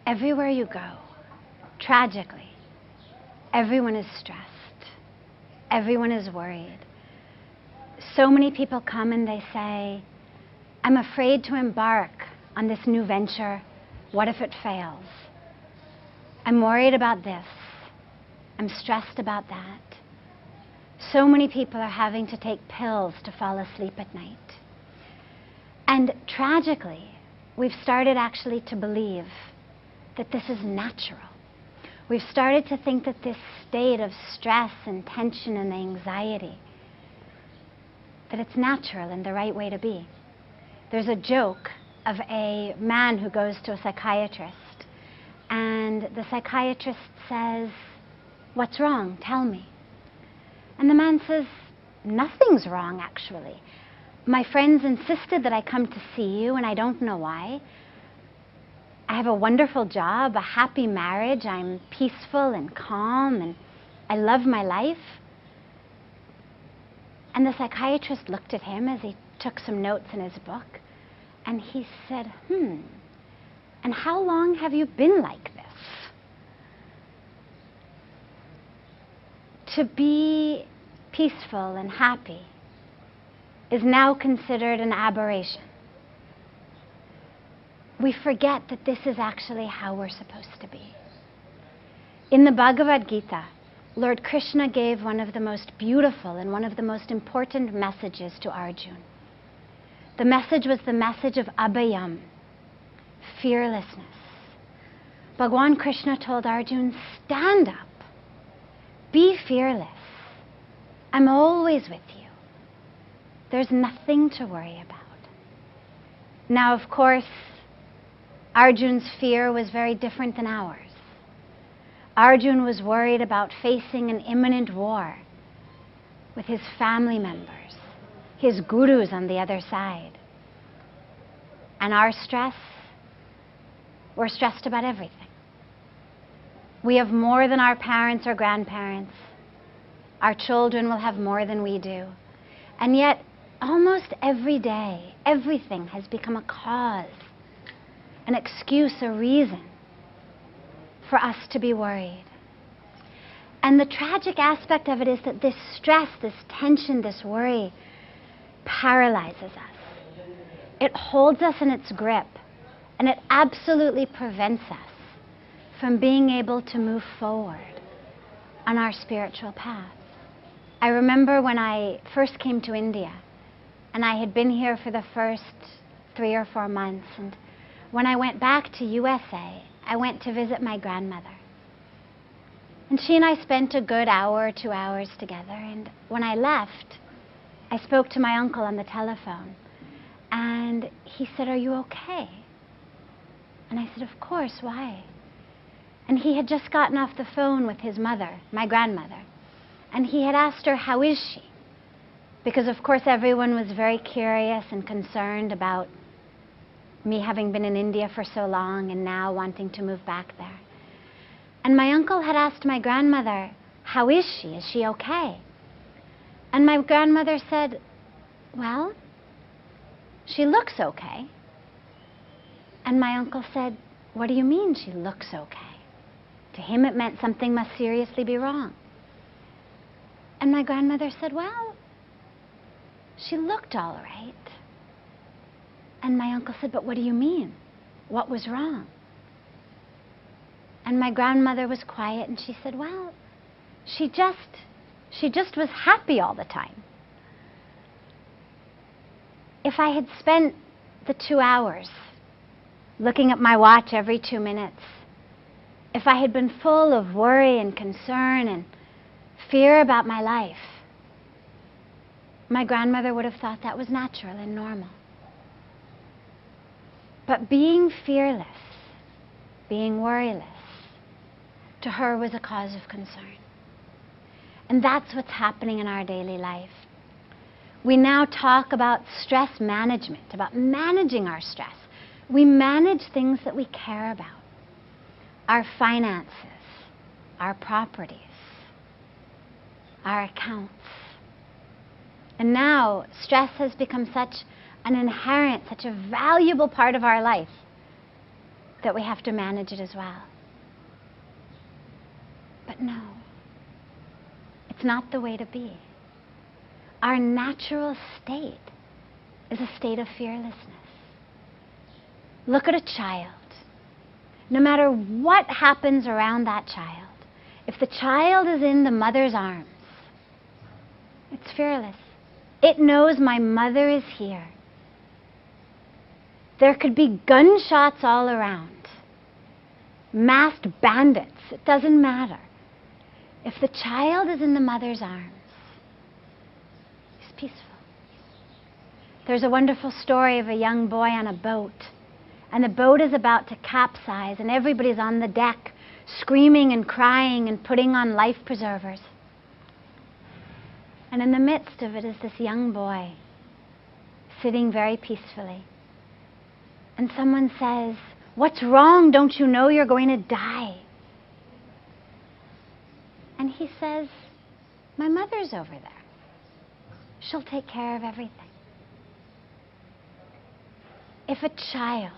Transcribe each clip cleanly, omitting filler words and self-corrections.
Everywhere you go, tragically, everyone is stressed. Everyone is worried. So many people come and they say, I'm afraid to embark on this new venture. What if it fails? I'm worried about this. I'm stressed about that. So many people are having to take pills to fall asleep at night. And tragically, we've started actually to believe that this is natural. We've started to think that this state of stress and tension and anxiety, that it's natural and the right way to be. There's a joke of a man who goes to a psychiatrist, and the psychiatrist says, "What's wrong? Tell me." And the man says, "Nothing's wrong, actually. My friends insisted that I come to see you, and I don't know why. I have a wonderful job, a happy marriage, I'm peaceful and calm, and I love my life." And the psychiatrist looked at him as he took some notes in his book, and he said, "And how long have you been like this?" To be peaceful and happy is now considered an aberration. We forget that this is actually how we're supposed to be. In the Bhagavad Gita, Lord Krishna gave one of the most beautiful and one of the most important messages to Arjuna. The message was the message of Abhayam, fearlessness. Bhagwan Krishna told Arjuna, stand up, be fearless. I'm always with you. There's nothing to worry about. Now, of course, Arjuna's fear was very different than ours. Arjuna was worried about facing an imminent war with his family members, his gurus on the other side. And our stress, we're stressed about everything. We have more than our parents or grandparents. Our children will have more than we do. And yet, almost every day, everything has become a cause, an excuse, a reason for us to be worried. And the tragic aspect of it is that this stress, this tension, this worry paralyzes us. It holds us in its grip, and it absolutely prevents us from being able to move forward on our spiritual path. I remember when I first came to India, and I had been here for the first 3 or 4 months, and when I went back to USA, I went to visit my grandmother. And she and I spent a good hour or 2 hours together, and when I left, I spoke to my uncle on the telephone, and he said, "Are you okay?" And I said, "Of course, why?" And he had just gotten off the phone with his mother, my grandmother, and he had asked her, "How is she?" Because of course everyone was very curious and concerned about me having been in India for so long and now wanting to move back there. And my uncle had asked my grandmother, "How is she? Is she okay?" And my grandmother said, "Well, she looks okay." And my uncle said, "What do you mean she looks okay?" To him it meant something must seriously be wrong. And my grandmother said, "Well, she looked all right." And my uncle said, "But what do you mean? What was wrong?" And my grandmother was quiet, and she said, "Well, she just was happy all the time." If I had spent the 2 hours looking at my watch every 2 minutes, if I had been full of worry and concern and fear about my life, my grandmother would have thought that was natural and normal. But being fearless, being worryless, to her was a cause of concern. And that's what's happening in our daily life. We now talk about stress management, about managing our stress. We manage things that we care about. Our finances, our properties, our accounts. And now stress has become such an inherent, such a valuable part of our life that we have to manage it as well. But no, it's not the way to be. Our natural state is a state of fearlessness. Look at a child. No matter what happens around that child, if the child is in the mother's arms, it's fearless. It knows my mother is here. There could be gunshots all around, masked bandits, it doesn't matter. If the child is in the mother's arms, he's peaceful. There's a wonderful story of a young boy on a boat, and the boat is about to capsize, and everybody's on the deck screaming and crying and putting on life preservers. And in the midst of it is this young boy sitting very peacefully. And someone says, "What's wrong? Don't you know you're going to die?" And he says, "My mother's over there. She'll take care of everything." If a child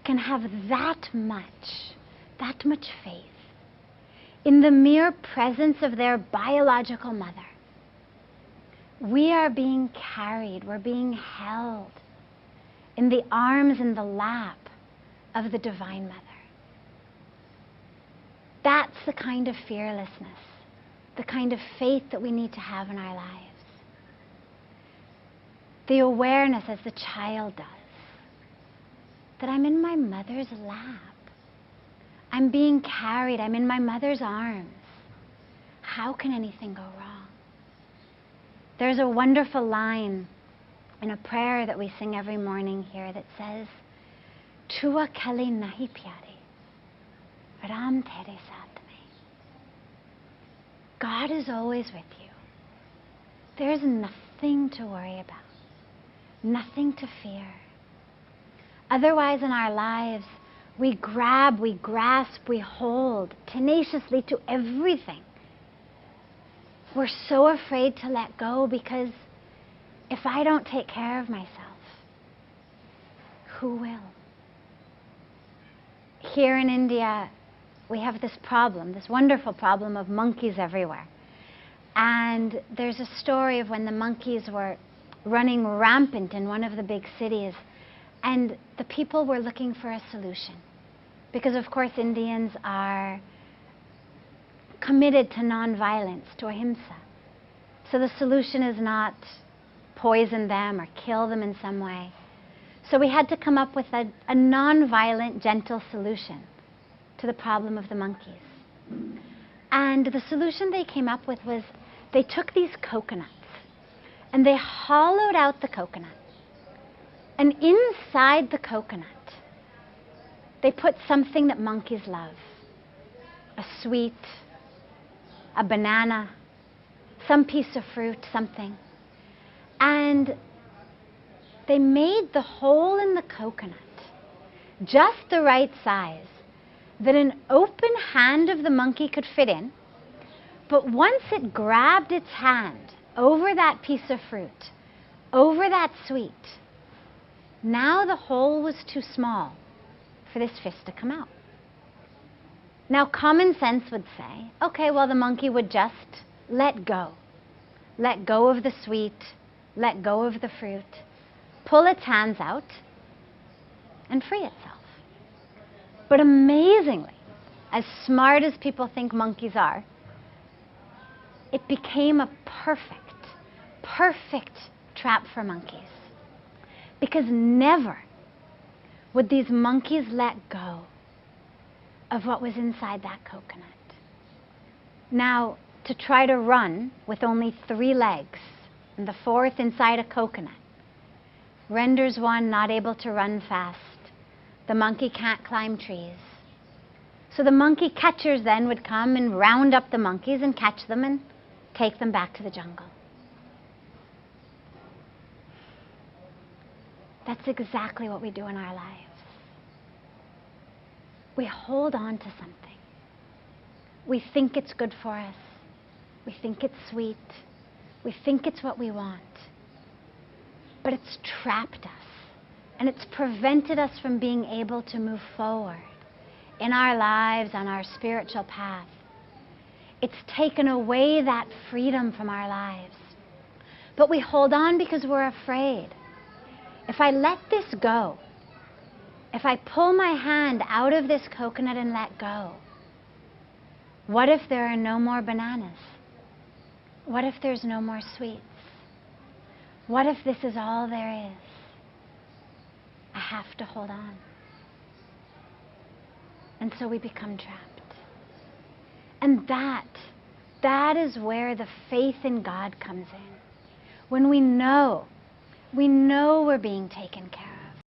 can have that much faith in the mere presence of their biological mother, we are being carried, we're being held in the arms and the lap of the Divine Mother. That's the kind of fearlessness, the kind of faith that we need to have in our lives. The awareness, as the child does, that I'm in my mother's lap. I'm being carried. I'm in my mother's arms. How can anything go wrong? There's a wonderful line in a prayer that we sing every morning here that says, "Chua kali nahi pyare, Ram tere saath mein." God is always with you. There's nothing to worry about, nothing to fear. Otherwise, in our lives, we grab, we grasp, we hold tenaciously to everything. We're so afraid to let go because if I don't take care of myself, who will? Here in India, we have this problem, this wonderful problem of monkeys everywhere. And there's a story of when the monkeys were running rampant in one of the big cities, and the people were looking for a solution. Because, of course, Indians are committed to non-violence, to ahimsa. So the solution is not poison them or kill them in some way. So we had to come up with a non-violent, gentle solution to the problem of the monkeys. And the solution they came up with was they took these coconuts and they hollowed out the coconut. And inside the coconut, they put something that monkeys love. A sweet, a banana, some piece of fruit, something. And they made the hole in the coconut just the right size that an open hand of the monkey could fit in. But once it grabbed its hand over that piece of fruit, over that sweet, now the hole was too small for this fist to come out. Now common sense would say, okay, well the monkey would just let go. Let go of the sweet, let go of the fruit, pull its hands out, and free itself. But amazingly, as smart as people think monkeys are, it became a perfect trap for monkeys. Because never would these monkeys let go of what was inside that coconut. Now, to try to run with only 3 legs and the 4th inside a coconut renders one not able to run fast. The monkey can't climb trees. So the monkey catchers then would come and round up the monkeys and catch them and take them back to the jungle. That's exactly what we do in our lives. We hold on to something. We think it's good for us. We think it's sweet. We think it's what we want. But it's trapped us And it's prevented us from being able to move forward in our lives, on our spiritual path. It's taken away that freedom from our lives. But we hold on because we're afraid. If I let this go, if I pull my hand out of this coconut and let go, what if there are no more bananas? What if there's no more sweets? What if this is all there is? I have to hold on. And so we become trapped. And that is where the faith in God comes in. When we know we're being taken care of.